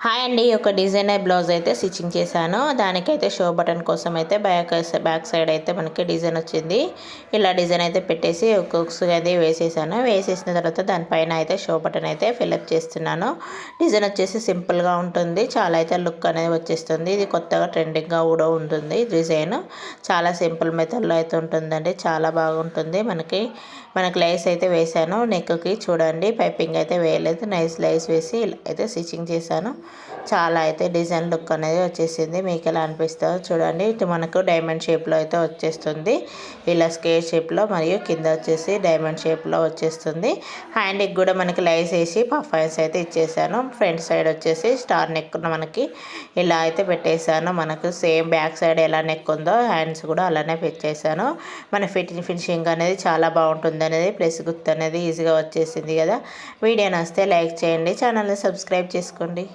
Hi అండి. ఒక designer blouse అయితే స్టిచ్చింగ్ చేశాను. దానికైతే షో బటన్ కోసం అయితే బ్యాక్ సైడ్ అయితే మనకి డిజైన్ వచ్చింది. ఇలా డిజైన్ అయితే పెట్టేసి ఒక్కొక్క అది వేసేసాను. వేసేసిన తర్వాత దానిపైన అయితే షో బటన్ అయితే ఫిల్అప్ చేస్తున్నాను. డిజైన్ వచ్చేసి సింపుల్గా ఉంటుంది. చాలా అయితే లుక్ అనేది వచ్చేస్తుంది. ఇది కొత్తగా ట్రెండింగ్గా కూడా ఉంటుంది. డిజైన్ చాలా సింపుల్ మెథడ్లో అయితే ఉంటుందండి. చాలా బాగుంటుంది. మనకి లైస్ అయితే వేసాను. నెక్కి చూడండి, పైపింగ్ అయితే వేయలేదు. లైస్ వేసి ఇలా అయితే స్టిచ్చింగ్ చేశాను. చాలా అయితే డిజైన్ లుక్ అనేది వచ్చేసింది. మీకు ఎలా అనిపిస్తుందో చూడండి. ఇటు మనకు డైమండ్ షేప్లో అయితే వచ్చేస్తుంది. ఇలా స్క్వేర్ షేప్లో మరియు కింద వచ్చేసి డైమండ్ షేప్లో వచ్చేస్తుంది. హ్యాండ్కి కూడా మనకి లైస్ వేసి పఫ్ హ్యాండ్స్ అయితే ఇచ్చేసాను. ఫ్రంట్ సైడ్ వచ్చేసి స్టార్ నెక్ మనకి ఇలా అయితే పెట్టేశాను. మనకు సేమ్ బ్యాక్ సైడ్ ఎలా నెక్ ఉందో హ్యాండ్స్ కూడా అలానే పెట్టేశాను. మన ఫినిషింగ్ అనేది చాలా బాగుంటుంది అనేది ప్లస్ గుర్తు అనేది ఈజీగా వచ్చేసింది కదా. వీడియో నచ్చితే లైక్ చేయండి, ఛానల్ని సబ్స్క్రైబ్ చేసుకోండి.